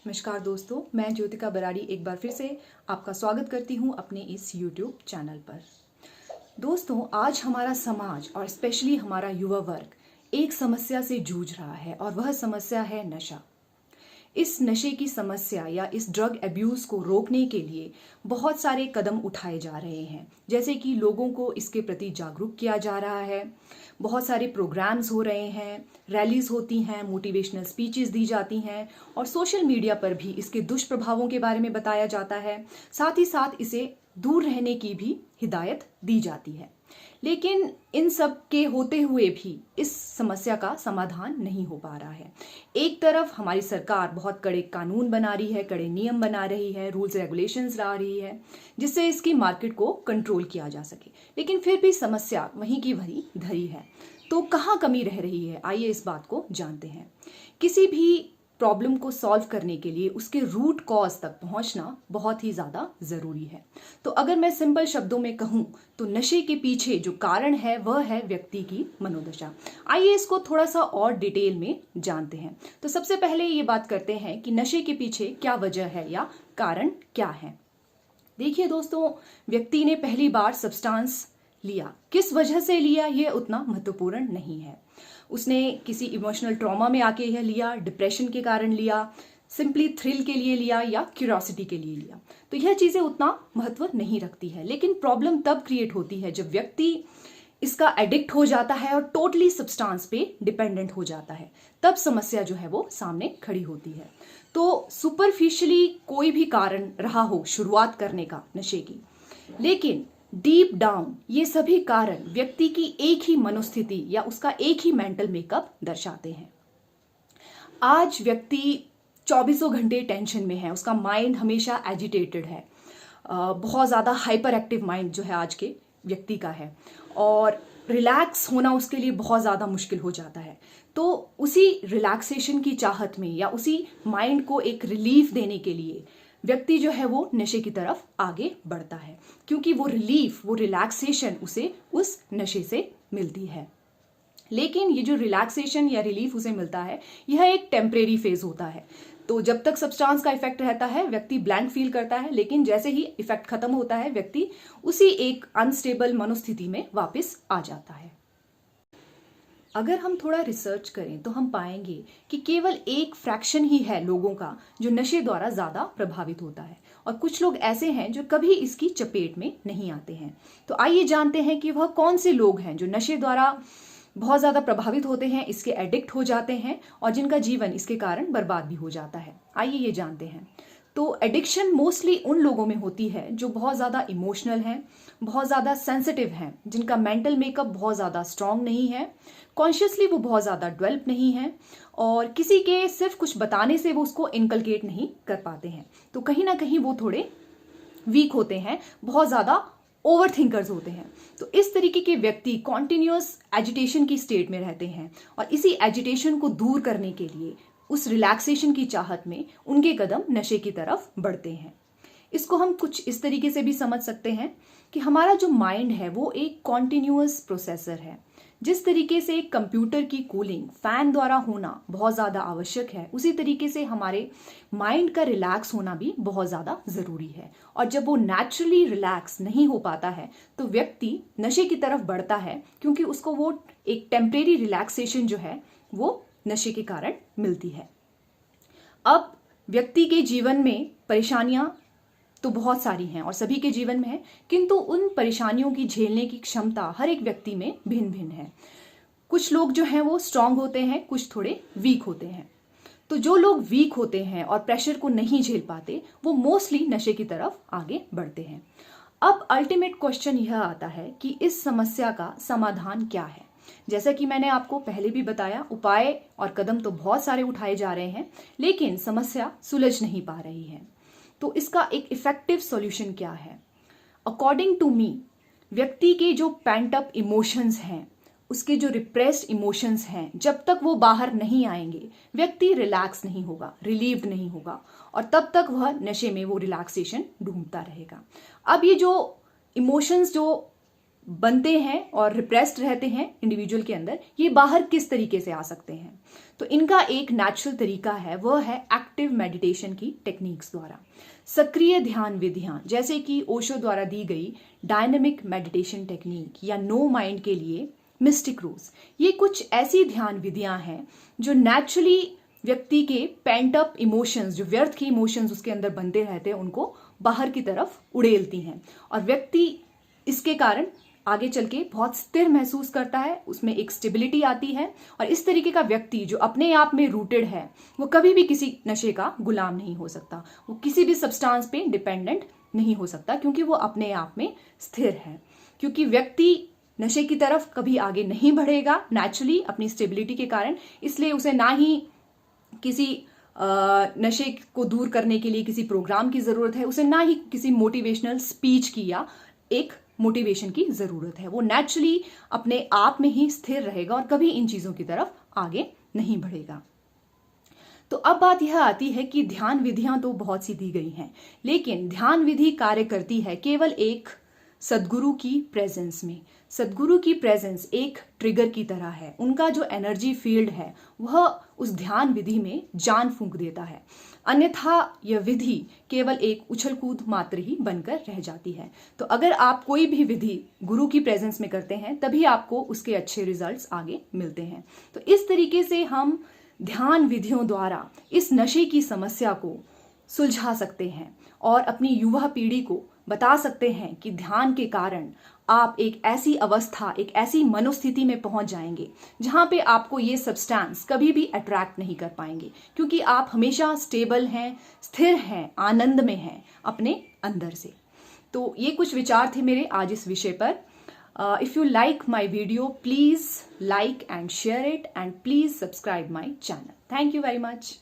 नमस्कार दोस्तों, मैं ज्योतिका बराड़ी एक बार फिर से आपका स्वागत करती हूं अपने इस YouTube चैनल पर। दोस्तों, आज हमारा समाज और स्पेशली हमारा युवा वर्ग एक समस्या से जूझ रहा है और वह समस्या है नशा। इस नशे की समस्या या इस ड्रग अब्यूज़ को रोकने के लिए बहुत सारे कदम उठाए जा रहे हैं, जैसे कि लोगों को इसके प्रति जागरूक किया जा रहा है, बहुत सारे प्रोग्राम्स हो रहे हैं, रैलीज होती हैं, मोटिवेशनल स्पीचेस दी जाती हैं और सोशल मीडिया पर भी इसके दुष्प्रभावों के बारे में बताया जाता है। साथ ही साथ इसे दूर रहने की भी हिदायत दी जाती है। लेकिन इन सब के होते हुए भी इस समस्या का समाधान नहीं हो पा रहा है। एक तरफ हमारी सरकार बहुत कड़े कानून बना रही है, कड़े नियम बना रही है, रूल्स रेगुलेशंस ला रही है, जिससे इसकी मार्केट को कंट्रोल किया जा सके, लेकिन फिर भी समस्या वहीं की वहीं धरी है। तो कहाँ कमी रह रही है, आइए इस बात को जानते हैं। किसी भी प्रॉब्लम को सॉल्व करने के लिए उसके रूट कॉज तक पहुंचना बहुत ही ज़्यादा ज़रूरी है। तो अगर मैं सिंपल शब्दों में कहूं तो नशे के पीछे जो कारण है वह है व्यक्ति की मनोदशा। आइए इसको थोड़ा सा और डिटेल में जानते हैं। तो सबसे पहले ये बात करते हैं कि नशे के पीछे क्या वजह है या कारण क्या है। देखिए दोस्तों, व्यक्ति ने पहली बार सब्सटेंस लिया, किस वजह से लिया ये उतना महत्वपूर्ण नहीं है। उसने किसी इमोशनल ट्रॉमा में आके यह लिया, डिप्रेशन के कारण लिया, सिंपली थ्रिल के लिए लिया या क्यूरियोसिटी के लिए लिया, तो यह चीज़ें उतना महत्व नहीं रखती है। लेकिन प्रॉब्लम तब क्रिएट होती है जब व्यक्ति इसका एडिक्ट हो जाता है और टोटली सब्सटेंस पे डिपेंडेंट हो जाता है, तब समस्या जो है वो सामने खड़ी होती है। तो सुपरफिशियली कोई भी कारण रहा हो शुरुआत करने का नशे की, लेकिन डीप डाउन ये सभी कारण व्यक्ति की एक ही मनोस्थिति या उसका एक ही मेंटल मेकअप दर्शाते हैं। आज व्यक्ति 24 घंटे टेंशन में है, उसका माइंड हमेशा एजिटेटेड है, बहुत ज़्यादा हाइपर एक्टिव माइंड जो है आज के व्यक्ति का है, और रिलैक्स होना उसके लिए बहुत ज़्यादा मुश्किल हो जाता है। तो उसी रिलैक्सेशन की चाहत में या उसी माइंड को एक रिलीफ देने के लिए व्यक्ति जो है वो नशे की तरफ आगे बढ़ता है, क्योंकि वो रिलीफ, वो रिलैक्सेशन उसे उस नशे से मिलती है। लेकिन ये जो रिलैक्सेशन या रिलीफ उसे मिलता है, यह एक टेम्परेरी फेज होता है। तो जब तक सब्सटेंस का इफेक्ट रहता है व्यक्ति ब्लैंक फील करता है, लेकिन जैसे ही इफेक्ट खत्म होता है व्यक्ति उसी एक अनस्टेबल मनोस्थिति में वापस आ जाता है। अगर हम थोड़ा रिसर्च करें तो हम पाएंगे कि केवल एक फ्रैक्शन ही है लोगों का जो नशे द्वारा ज़्यादा प्रभावित होता है, और कुछ लोग ऐसे हैं जो कभी इसकी चपेट में नहीं आते हैं। तो आइए जानते हैं कि वह कौन से लोग हैं जो नशे द्वारा बहुत ज़्यादा प्रभावित होते हैं, इसके एडिक्ट हो जाते हैं और जिनका जीवन इसके कारण बर्बाद भी हो जाता है। आइए ये जानते हैं। तो एडिक्शन मोस्टली उन लोगों में होती है जो बहुत ज़्यादा इमोशनल हैं, बहुत ज़्यादा सेंसिटिव हैं, जिनका मेंटल मेकअप बहुत ज़्यादा स्ट्रांग नहीं है, कॉन्शियसली वो बहुत ज़्यादा डेवलप नहीं है, और किसी के सिर्फ कुछ बताने से वो उसको इनकलकेट नहीं कर पाते हैं। तो कहीं ना कहीं वो थोड़े वीक होते हैं, बहुत ज़्यादा ओवर थिंकर्स होते हैं। तो इस तरीके के व्यक्ति कॉन्टिन्यूअस एजिटेशन की स्टेट में रहते हैं, और इसी एजिटेशन को दूर करने के लिए उस रिलैक्सेशन की चाहत में उनके कदम नशे की तरफ बढ़ते हैं। इसको हम कुछ इस तरीके से भी समझ सकते हैं कि हमारा जो माइंड है वो एक कॉन्टिन्यूअस प्रोसेसर है। जिस तरीके से एक कंप्यूटर की कूलिंग फैन द्वारा होना बहुत ज़्यादा आवश्यक है, उसी तरीके से हमारे माइंड का रिलैक्स होना भी बहुत ज़्यादा ज़रूरी है। और जब वो नेचुरली रिलैक्स नहीं हो पाता है तो व्यक्ति नशे की तरफ बढ़ता है, क्योंकि उसको वो एक टेम्परेरी रिलैक्सेशन जो है वो नशे के कारण मिलती है। अब व्यक्ति के जीवन में परेशानियां तो बहुत सारी हैं और सभी के जीवन में है, किंतु उन परेशानियों की झेलने की क्षमता हर एक व्यक्ति में भिन्न भिन्न है। कुछ लोग जो हैं वो स्ट्रांग होते हैं, कुछ थोड़े वीक होते हैं। तो जो लोग वीक होते हैं और प्रेशर को नहीं झेल पाते, वो मोस्टली नशे की तरफ आगे बढ़ते हैं। अब अल्टीमेट क्वेश्चन यह आता है कि इस समस्या का समाधान क्या है। जैसा कि मैंने आपको पहले भी बताया, उपाय और कदम तो बहुत सारे उठाए जा रहे हैं, लेकिन समस्या सुलझ नहीं पा रही है। तो इसका एक इफेक्टिव सॉल्यूशन क्या है? अकॉर्डिंग टू मी, व्यक्ति के जो पेंट अप इमोशंस हैं, उसके जो रिप्रेस्ड इमोशंस हैं, जब तक वो बाहर नहीं आएंगे व्यक्ति रिलैक्स नहीं होगा, रिलीव्ड नहीं होगा, और तब तक वह नशे में वो रिलैक्सेशन ढूंढता रहेगा। अब ये जो इमोशंस जो बनते हैं और रिप्रेस्ड रहते हैं इंडिविजुअल के अंदर, ये बाहर किस तरीके से आ सकते हैं। तो इनका एक नेचुरल तरीका है, वह है एक्टिव मेडिटेशन की टेक्निक्स द्वारा। सक्रिय ध्यान विधियां जैसे कि ओशो द्वारा दी गई डायनेमिक मेडिटेशन टेक्निक या नो माइंड के लिए मिस्टिक रूज, ये कुछ ऐसी ध्यान विधियां हैं जो नेचुरली व्यक्ति के पेंट अप इमोशंस, जो व्यर्थ के इमोशंस उसके अंदर बनते रहते हैं, उनको बाहर की तरफ उड़ेलती हैं और व्यक्ति इसके कारण आगे चल के बहुत स्थिर महसूस करता है, उसमें एक स्टेबिलिटी आती है। और इस तरीके का व्यक्ति जो अपने आप में रूटेड है, वो कभी भी किसी नशे का गुलाम नहीं हो सकता, वो किसी भी सब्सटेंस पे डिपेंडेंट नहीं हो सकता, क्योंकि वो अपने आप में स्थिर है। क्योंकि व्यक्ति नशे की तरफ कभी आगे नहीं बढ़ेगा नेचुरली अपनी स्टेबिलिटी के कारण, इसलिए उसे ना ही किसी नशे को दूर करने के लिए किसी प्रोग्राम की जरूरत है, उसे ना ही किसी मोटिवेशनल स्पीच की या एक मोटिवेशन की जरूरत है। वो नेचुरली अपने आप में ही स्थिर रहेगा और कभी इन चीजों की तरफ आगे नहीं बढ़ेगा। तो अब बात यह आती है कि ध्यान विधियां तो बहुत सी दी गई हैं, लेकिन ध्यान विधि कार्य करती है केवल एक सदगुरु की प्रेजेंस में। सदगुरु की प्रेजेंस एक ट्रिगर की तरह है, उनका जो एनर्जी फील्ड है वह उस ध्यान विधि में जान फूंक देता है, अन्यथा यह विधि केवल एक उछल कूद मात्र ही बनकर रह जाती है। तो अगर आप कोई भी विधि गुरु की प्रेजेंस में करते हैं तभी आपको उसके अच्छे रिजल्ट्स आगे मिलते हैं। तो इस तरीके से हम ध्यान विधियों द्वारा इस नशे की समस्या को सुलझा सकते हैं और अपनी युवा पीढ़ी को बता सकते हैं कि ध्यान के कारण आप एक ऐसी अवस्था, एक ऐसी मनोस्थिति में पहुंच जाएंगे जहां पे आपको ये सब्सटेंस कभी भी अट्रैक्ट नहीं कर पाएंगे, क्योंकि आप हमेशा स्टेबल हैं, स्थिर हैं, आनंद में हैं अपने अंदर से। तो ये कुछ विचार थे मेरे आज इस विषय पर। If you like my video, please like and share it and please subscribe my channel. Thank you very much.